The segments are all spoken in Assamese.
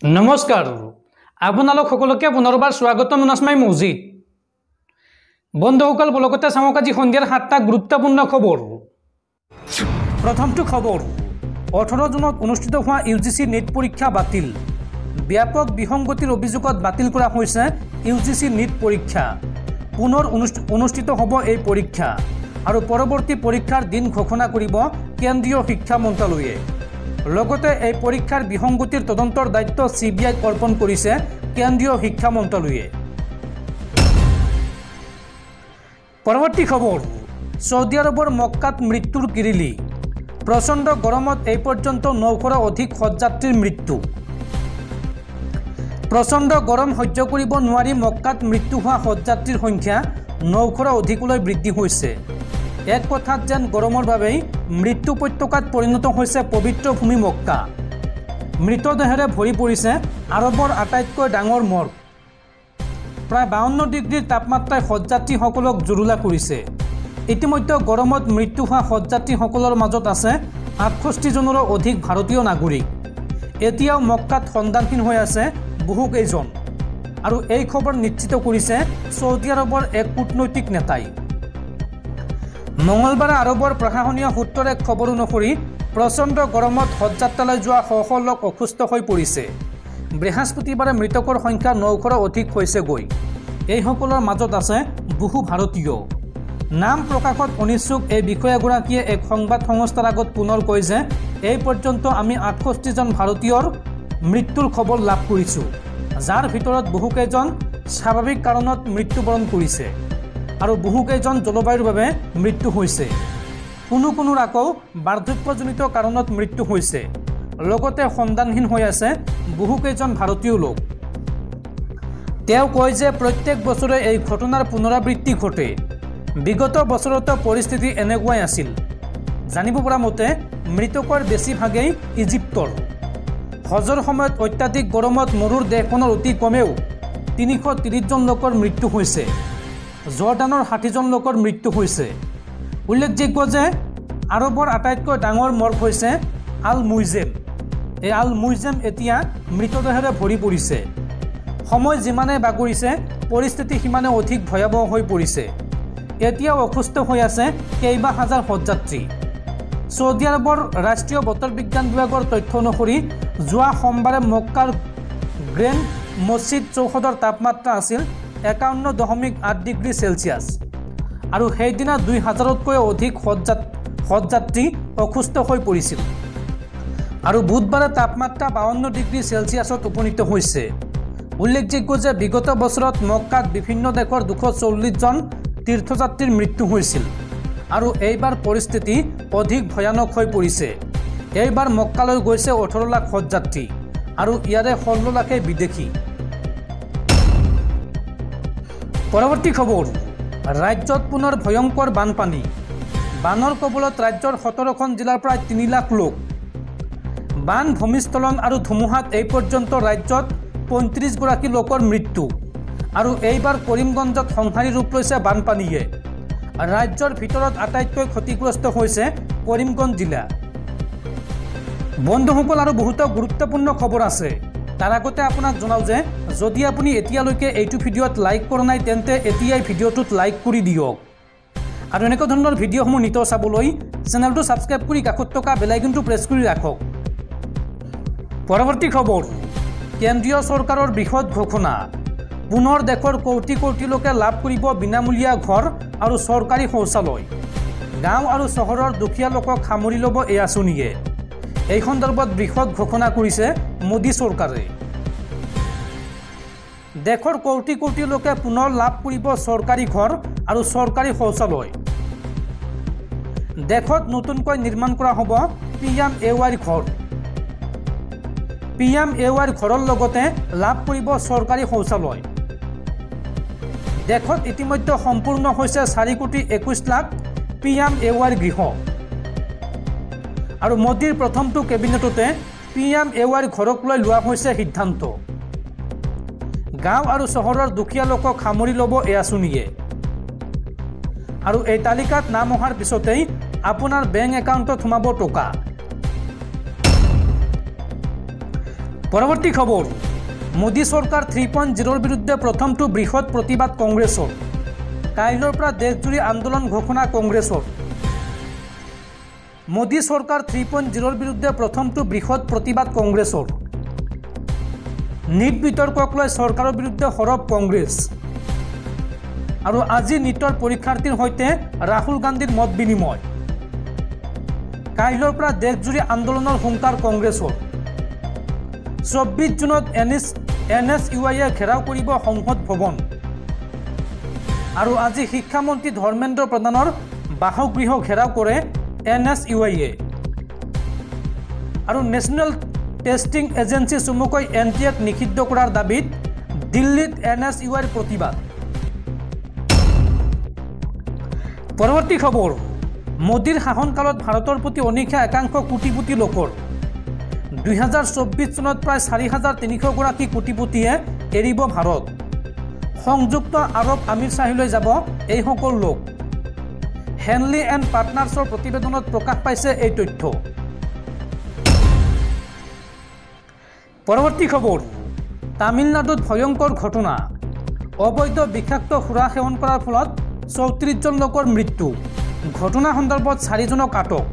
নমস্কাৰ আপোনালোক সকলোকে পুনৰবাৰ স্বাগতম নাজমাই মছজিদ বন্ধুসকল বলকতে চাওক আজি সন্ধিয়াৰ 7টা গুৰুত্বপূৰ্ণ খবৰ প্ৰথমটো খবৰ 18 জুনত অনুষ্ঠিত হোৱা ইউজিচি নেট পৰীক্ষা বাতিল ব্যাপক বিসংগতিৰ অভিযোগত বাতিল কৰা হৈছে ইউজিচি নেট পৰীক্ষা পুনৰ অনুষ্ঠিত হ'ব এই পৰীক্ষা আৰু পৰৱৰ্তী পৰীক্ষাৰ দিন ঘোষণা কৰিব কেন্দ্ৰীয় শিক্ষা মন্ত্ৰালয়ে লগতে এই পৰীক্ষাৰ বিসংগতিৰ তদন্তৰ দায়িত্ব সিবিআইক অৰ্পণ কৰিছে কেন্দ্ৰীয় শিক্ষা মন্ত্ৰালয়ে পৰৱৰ্তী খবৰ সৌদি আৰবৰ মক্কাত মৃত্যুৰ কিৰিলি প্ৰচণ্ড গৰমত এই পৰ্যন্ত 900ৰ অধিক হজযাত্ৰীৰ মৃত্যু প্ৰচণ্ড গৰম সহ্য কৰিব নোৱাৰি মক্কাত মৃত্যু হোৱা হজযাত্ৰীৰ সংখ্যা 900ৰ অধিকলৈ বৃদ্ধি হৈছে এক কথাত যেন গৰমৰ বাবেই মৃত্যু উপত্যকাত পৰিণত হৈছে পবিত্ৰ ভূমি মক্কা মৃতদেহেৰে ভৰি পৰিছে আৰবৰ আটাইতকৈ ডাঙৰ মৰ্গ প্ৰায় 52 ডিগ্ৰীৰ তাপমাত্ৰাই হজযাত্ৰীসকলক জুৰুলা কৰিছে ইতিমধ্যে গৰমত মৃত্যু হোৱা হজযাত্ৰীসকলৰ মাজত আছে 68 জনৰো অধিক ভাৰতীয় নাগৰিক এতিয়াও মক্কাত সন্ধানহীন হৈ আছে বহু কেইজন আৰু এই খবৰ নিশ্চিত কৰিছে সৌদি আৰবৰ এক কূটনৈতিক নেতাই মঙ্গলবাৰে আৰবৰ প্ৰশাসনীয় সূত্ৰৰ এক খবৰ অনুসৰি প্ৰচণ্ড গৰমত হজযাত্ৰালৈ যোৱা শ লোক অসুস্থ হৈ পৰিছে বৃহস্পতিবাৰে মৃতকৰ সংখ্যা 900ৰ অধিক হৈছে গৈ এইসকলৰ মাজত আছে বহু ভাৰতীয় নাম প্ৰকাশত অনিচ্ছুক এই বিষয়াগৰাকীয়ে এক সংবাদ সংস্থাৰ আগত পুনৰ কয় যে এই পৰ্যন্ত আমি 68 জন ভাৰতীয়ৰ মৃত্যুৰ খবৰ লাভ কৰিছোঁ যাৰ ভিতৰত বহুকেইজন স্বাভাৱিক কাৰণত মৃত্যুবৰণ কৰিছে আৰু বহুকেইজন জলবায়ুৰ বাবে মৃত্যু হৈছে কোনো আকৌ বাৰ্ধক্যজনিত কাৰণত মৃত্যু হৈছে লগতে সন্ধানহীন হৈ আছে বহুকেইজন ভাৰতীয় লোক তেওঁ কয় যে প্ৰত্যেক বছৰে এই ঘটনাৰ পুনৰাবৃত্তি ঘটে বিগত বছৰতো পৰিস্থিতি এনেকুৱাই আছিল জানিব পৰা মতে মৃতকৰ বেছিভাগেই ইজিপ্তৰ হজৰ সময়ত অত্যাধিক গৰমত মৰুৰ দেশখনৰ অতি কমেও 330 জন লোকৰ মৃত্যু হৈছে জৰ্ডানৰ 60 জন লোকৰ মৃত্যু হৈছে উল্লেখযোগ্য যে আৰবৰ আটাইতকৈ ডাঙৰ মৰ্গ হৈছে আল মুইজেম এই আল মুইজেম এতিয়া মৃতদেহেৰে ভৰি পৰিছে সময় যিমানে বাগৰিছে পৰিস্থিতি সিমানে অধিক ভয়াৱহ হৈ পৰিছে এতিয়াও অসুস্থ হৈ আছে কেইবা হাজাৰ হজযাত্ৰী সৌদি আৰবৰ ৰাষ্ট্ৰীয় বতৰ বিজ্ঞান বিভাগৰ তথ্য অনুসৰি যোৱা সোমবাৰে মক্কাৰ গ্ৰেণ্ড মছজিদ চৌহদৰ তাপমাত্ৰা আছিল 51.8 ডিগ্ৰী সেলসিয়াছ আৰু সেইদিনা 2000তকৈ অধিক হজযাত্ৰী অসুস্থ হৈ পৰিছিল আৰু বুধবাৰে তাপমাত্ৰা 52 ডিগ্ৰী সেলসিয়াছত উপনীত হৈছে উল্লেখযোগ্য যে বিগত বছৰত মক্কাত বিভিন্ন দেশৰ 240 জন তীৰ্থযাত্ৰীৰ মৃত্যু হৈছিল আৰু এইবাৰ পৰিস্থিতি অধিক ভয়ানক হৈ পৰিছে এইবাৰ মক্কালৈ গৈছে 18 লাখ হজযাত্ৰী আৰু ইয়াৰে 16 লাখে বিদেশী পৰৱৰ্তী খবৰ ৰাজ্যত পুনৰ ভয়ংকৰ বানপানী বানৰ কবলত ৰাজ্যৰ 17খন জিলাৰ প্ৰায় 3 লাখ লোক বান ভূমিস্খলন আৰু ধুমুহাত এই পৰ্যন্ত ৰাজ্যত 35 গৰাকী লোকৰ মৃত্যু আৰু এইবাৰ কৰিমগঞ্জত সংহাৰী ৰূপ লৈছে বানপানীয়ে ৰাজ্যৰ ভিতৰত আটাইতকৈ ক্ষতিগ্ৰস্ত হৈছে কৰিমগঞ্জ জিলা বন্ধুসকল আৰু বহুতো গুৰুত্বপূৰ্ণ খবৰ আছে তাৰ আগতে আপোনাক জনাও যে যদি আপুনি এতিয়ালৈকে এইটো ভিডিঅ'ত লাইক কৰা নাই তেন্তে এতিয়াই ভিডিঅ'টোত লাইক কৰি দিয়ক আৰু এনেকুৱা ধৰণৰ ভিডিঅ'সমূহ নিতৌ চাবলৈ চেনেলটো ছাবস্ক্ৰাইব কৰি কাষত থকা বেল আইকনটো প্ৰেছ কৰি ৰাখক পৰৱৰ্তী খবৰ কেন্দ্ৰীয় চৰকাৰৰ বৃহৎ ঘোষণা পুনৰ দেশৰ কোটি লোকে লাভ কৰিব বিনামূলীয়া ঘৰ আৰু চৰকাৰী শৌচালয় গাঁও আৰু চহৰৰ দুখীয়া লোকক সামৰি ল'ব এই আঁচনিয়ে এই সন্দৰ্ভত বৃহৎ ঘোষণা কৰিছে মোদী চৰকাৰে দেশৰ কোটি লোকে পুনৰ লাভ কৰিব চৰকাৰী ঘৰ আৰু চৰকাৰী শৌচালয় দেশত নতুনকৈ নিৰ্মাণ কৰা হ'ব PMAY ঘৰ PMAY ঘৰৰ লগতে লাভ কৰিব চৰকাৰী শৌচালয় দেশত ইতিমধ্যে সম্পূৰ্ণ হৈছে 4.21 লাখ PMAY গৃহ আৰু মোদীৰ প্ৰথমটো কেবিনেটতে PMAY ঘৰক লৈ লোৱা হৈছে সিদ্ধান্ত গাঁও আৰু চহৰৰ দুখীয়া লোকক সামৰি ল'ব এই আঁচনিয়ে আৰু এই তালিকাত নাম অহাৰ পিছতেই আপোনাৰ বেংক একাউণ্টত সোমাব টকা পৰৱৰ্তী খবৰ মোদী চৰকাৰ 3.0 বিৰুদ্ধে প্ৰথমটো বৃহৎ প্ৰতিবাদ কংগ্ৰেছৰ কাইলৈৰ পৰা দেশজুৰি আন্দোলন ঘোষণা কংগ্ৰেছৰ মোদী চৰকাৰ 3.0 বিৰুদ্ধে প্ৰথমটো বৃহৎ প্ৰতিবাদ কংগ্ৰেছৰ নীট বিতৰ্কক লৈ চৰকাৰৰ বিৰুদ্ধে সৰব কংগ্ৰেছ আৰু আজি নীটৰ পৰীক্ষাৰ্থীৰ সৈতে ৰাহুল গান্ধীৰ মত বিনিময় কাইলৈৰ পৰা দেশজুৰি আন্দোলনৰ হুংকাৰ কংগ্ৰেছৰ 24 জুনত NSUIয়ে ঘেৰাও কৰিব সংসদ ভৱন আৰু আজি শিক্ষামন্ত্ৰী ধৰ্মেন্দ্ৰ প্ৰধানৰ বাসগৃহ ঘেৰাও কৰে NSUIয়ে আৰু নেশ্যনেল টেষ্টিং এজেন্সি চমুকৈ NTAক নিষিদ্ধ কৰাৰ দাবীত দিল্লীত NSUIৰ প্ৰতিবাদ পৰৱৰ্তী খবৰ মোদীৰ শাসনকালত ভাৰতৰ প্ৰতি অনীক্ষা একাংশ কোটিপতি লোকৰ 2024 চনত প্ৰায় 4,300 গৰাকী কোটিপতিয়ে এৰিব ভাৰত সংযুক্ত আৰব আমিৰশ্বাহীলৈ যাব এই সকল লোক হেনলি এণ্ড পাৰ্টনাৰ্ছৰ প্ৰতিবেদনত প্ৰকাশ পাইছে এই তথ্য পৰৱৰ্তী খবৰ তামিলনাডুত ভয়ংকৰ ঘটনা অবৈধ বিষাক্ত সুৰা সেৱন কৰাৰ ফলত 34 জন লোকৰ মৃত্যু ঘটনা সন্দৰ্ভত 4 জনক আটক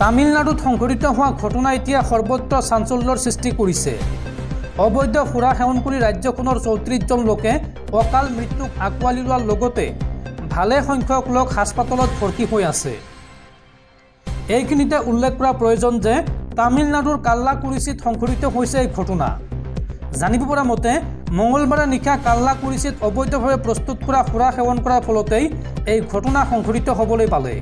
তামিলনাডুত সংঘটিত হোৱা ঘটনা এতিয়া সৰ্বত্ৰ চাঞ্চল্যৰ সৃষ্টি কৰিছে অবৈধ সুৰা সেৱন কৰি ৰাজ্যখনৰ 34 জন লোকে অকাল মৃত্যুক আঁকোৱালি লোৱাৰ লগতে ভালে সংখ্যক লোক হাস্পতালত ভৰ্তি হৈ আছে এইখিনিতে উল্লেখ কৰা প্ৰয়োজন যে তামিলনাডুৰ কাল্লাকুৰিচিত সংঘটিত হৈছে এই ঘটনা জানিব পৰা মতে মঙলবাৰে নিশা কাল্লাকুৰিচিত অবৈধভাৱে প্ৰস্তুত কৰা সুৰা সেৱন কৰাৰ ফলতেই এই ঘটনা সংঘটিত হ'বলৈ পালে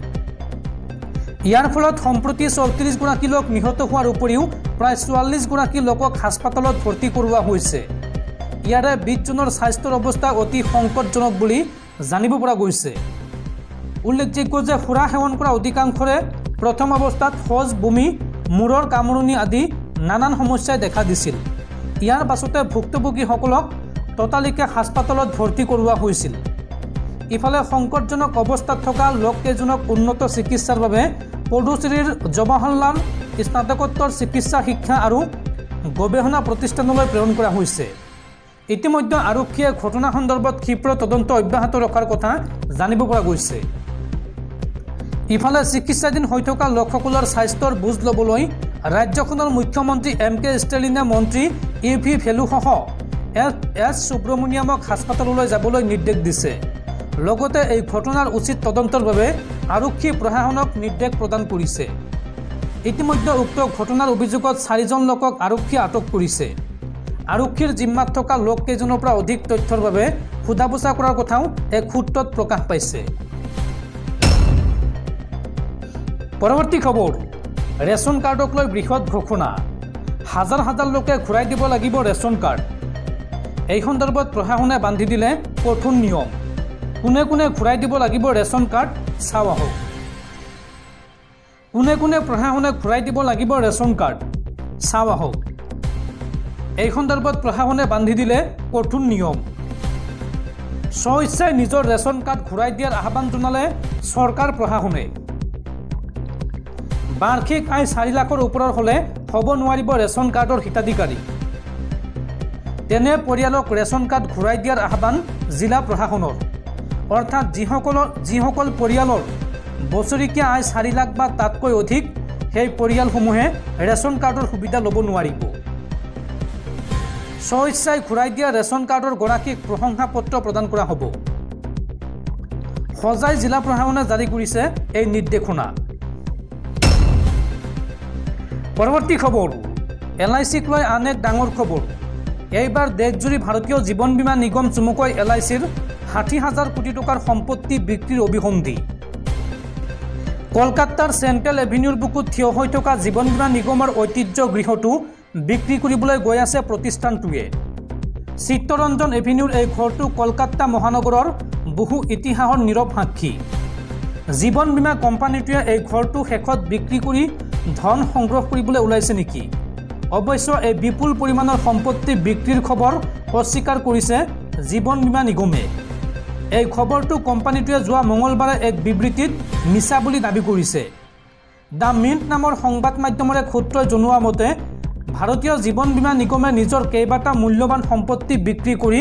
ইয়াৰ ফলত সম্প্ৰতি 34 গৰাকী লোক নিহত হোৱাৰ উপৰিও প্ৰায় 44 গৰাকী লোকক হাস্পতালত ভৰ্তি কৰোৱা হৈছে ইয়াৰে 20 জনৰ স্বাস্থ্যৰ অৱস্থা অতি সংকটজনক বুলি জানিব পৰা গৈছে উল্লেখযোগ্য যে সুৰা সেৱন কৰা অধিকাংশৰে প্ৰথম অৱস্থাত হজ বমি মূৰৰ কামৰণি আদি নানান সমস্যাই দেখা দিছিল ইয়াৰ পাছতে ভুক্তভোগীসকলক ততালিকে হাস্পতালত ভৰ্তি কৰোৱা হৈছিল ইফালে সংকটজনক অৱস্থাত থকা লোককেইজনক উন্নত চিকিৎসাৰ বাবে পুডুচেৰীৰ জৱাহৰলাল স্নাতকোত্তৰ চিকিৎসা শিক্ষা আৰু গৱেষণা প্ৰতিষ্ঠানলৈ প্ৰেৰণ কৰা হৈছে ইতিমধ্যে আৰক্ষীয়ে ঘটনা সন্দৰ্ভত ক্ষীপ্ৰ তদন্ত অব্যাহত ৰখাৰ কথা জানিব পৰা গৈছে ইফালে চিকিৎসাধীন হৈ থকা লোকসকলৰ স্বাস্থ্যৰ বুজ ল'বলৈ ৰাজ্যখনৰ মুখ্যমন্ত্ৰী MK ষ্টেলিনে মন্ত্ৰী EV ভেলুসহ S সুব্ৰমণিয়ামক হাস্পতাললৈ যাবলৈ নিৰ্দেশ দিছে লগতে এই ঘটনাৰ উচিত তদন্তৰ বাবে আৰক্ষী প্ৰশাসনক নিৰ্দেশ প্ৰদান কৰিছে ইতিমধ্যে উক্ত ঘটনাৰ অভিযোগত 4 জন লোকক আৰক্ষীয়ে আটক কৰিছে আৰক্ষীৰ জিম্মাত থকা লোককেইজনৰ পৰা অধিক তথ্যৰ বাবে সোধা পোছা কৰাৰ কথাও এক সূত্ৰত প্ৰকাশ পাইছে পৰৱৰ্তী খবৰ ৰেচন কাৰ্ডক লৈ বৃহৎ ঘোষণা হাজাৰ হাজাৰ লোকে ঘূৰাই দিব লাগিব ৰেচন কাৰ্ড এই সন্দৰ্ভত প্ৰশাসনে বান্ধি দিলে কঠোৰ নিয়ম কোনে কোনে ঘূৰাই দিব লাগিব ৰেচন কাৰ্ড চাও আহক কোনে কোনে প্ৰশাসনে ঘূৰাই দিব লাগিব ৰেচন কাৰ্ড চাও আহক এই সন্দৰ্ভত প্ৰশাসনে বান্ধি দিলে কঠোৰ নিয়ম স্বইচ্ছাই নিজৰ ৰেচন কাৰ্ড ঘূৰাই দিয়াৰ আহ্বান জনালে চৰকাৰ প্ৰশাসনে বাৰ্ষিক আয় 4 লাখৰ ওপৰৰ হলে হ'ব নোৱাৰিব ৰেচন কাৰ্ডৰ হিতাধিকাৰী তেনে পৰিয়ালক ৰেচন কাৰ্ড ঘূৰাই দিয়াৰ আহ্বান জিলা প্ৰশাসনৰ অৰ্থাৎ যিসকল পৰিয়ালৰ বছৰিকীয়া আয় 4 লাখ বা তাতকৈ অধিক সেই পৰিয়ালসমূহে ৰেচন কাৰ্ডৰ সুবিধা ল'ব নোৱাৰিব স্বইচ্ছাই ঘূৰাই দিয়া ৰেচন কাৰ্ডৰ গৰাকীক প্ৰশংসা পত্ৰ প্ৰদান কৰা হ'ব সজাই জিলা প্ৰশাসনে জাৰি কৰিছে এই নিৰ্দেশনা পৰৱৰ্তী খবৰ LICক লৈ আন এক ডাঙৰ খবৰ এইবাৰ দেশজুৰি ভাৰতীয় জীৱন বীমা নিগম চমুকৈ LICৰ 60,000 কোটি টকাৰ সম্পত্তি বিক্ৰীৰ অভিসন্ধি কলকাতাৰ চেণ্ট্ৰেল এভিনিউৰ বুকুত থিয় হৈ থকা জীৱন বীমা নিগমৰ ঐতিহ্য গৃহটো বিক্ৰী কৰিবলৈ গৈ আছে প্ৰতিষ্ঠানটোৱে চিত্তৰঞ্জন এভিনিউৰ এই ঘৰটো কলকাতা মহানগৰৰ বহু ইতিহাসৰ নীৰৱ সাক্ষী জীৱন বীমা কোম্পানীটোৱে এই ঘৰটো শেষত বিক্ৰী কৰি ধন সংগ্ৰহ কৰিবলৈ ওলাইছে নেকি অৱশ্য এই বিপুল পৰিমাণৰ সম্পত্তি বিক্ৰীৰ খবৰ অস্বীকাৰ কৰিছে জীৱন বীমা নিগমে এই খবৰটো কোম্পানীটোৱে যোৱা মঙলবাৰে এক বিবৃতিত মিছা বুলি দাবী কৰিছে দ্য মিণ্ট নামৰ সংবাদ মাধ্যমৰ এক সূত্ৰই জনোৱা মতে ভাৰতীয় জীৱন বীমা নিগমে নিজৰ কেইবাটা মূল্যৱান সম্পত্তি বিক্ৰী কৰি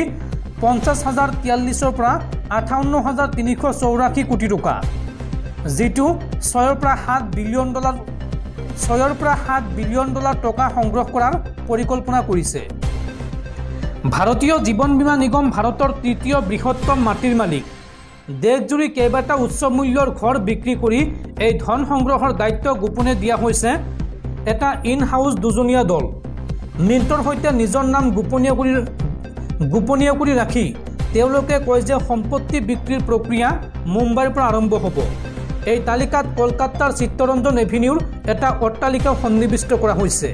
50,043 পৰা 58,384 কোটি টকা, যিটো 6 পৰা 7 বিলিয়ন ডলাৰ টকা সংগ্ৰহ কৰাৰ পৰিকল্পনা কৰিছে। ভাৰতীয় জীৱন বীমা নিগম ভাৰতৰ তৃতীয় বৃহত্তম মাটিৰ মালিক। দেশজুৰি কেইবাটা উচ্চ মূল্যৰ ঘৰ বিক্ৰী কৰি এই ধন সংগ্ৰহৰ দায়িত্ব গোপনে দিয়া হৈছে এটা ইন হাউচ দুজনীয়া দল। মিণ্টৰ সৈতে নিজৰ নাম গোপনীয় কৰি ৰাখি তেওঁলোকে কয় যে সম্পত্তি বিক্ৰীৰ প্ৰক্ৰিয়া মুম্বাইৰ পৰা আৰম্ভ হ'ব। এই তালিকাত কলকাতাৰ চিত্তৰঞ্জন এভিনিউৰ এটা অট্টালিকাও সন্নিৱিষ্ট কৰা হৈছে।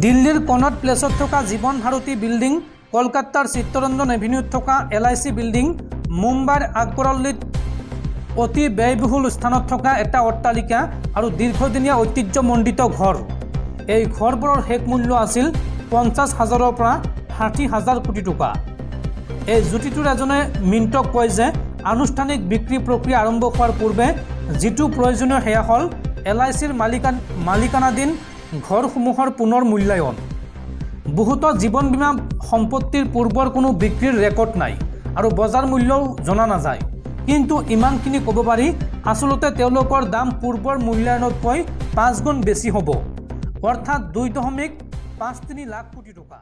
দিল্লীৰ কনট প্লেচত থকা জীৱন ভাৰতী বিল্ডিং, কলকাতাৰ চিত্তৰঞ্জন এভিনিউত থকা LIC বিল্ডিং, মুম্বাইৰ আকবৰল্লীত অতি ব্যয়বহুল স্থানত থকা এটা অট্টালিকা আৰু দীৰ্ঘদিনীয়া ঐতিহ্যমণ্ডিত ঘৰ। এই ঘৰবোৰৰ শেষ মূল্য আছিল 50,000 পৰা 60,000 কোটি টকা। এই যুটিটোৰ এজনে মিণ্টক কয় যে আনুষ্ঠানিক বিক্ৰী প্ৰক্ৰিয়া আৰম্ভ হোৱাৰ পূৰ্বে যিটো প্ৰয়োজনীয় সেয়া হ'ল LICৰ মালিকানাধীন ঘৰসমূহৰ পুনৰ মূল্যায়ন। বহুতো জীৱন বীমা সম্পত্তিৰ পূৰ্বৰ কোনো বিক্ৰীৰ ৰেকৰ্ড নাই আৰু বজাৰ মূল্যও জনা নাযায়। কিন্তু ইমানখিনি ক'ব পাৰি, আচলতে তেওঁলোকৰ দাম পূৰ্বৰ মূল্যায়নতকৈ 5 গুণ বেছি হ'ব, অৰ্থাৎ 2.53 লাখ কোটি টকা।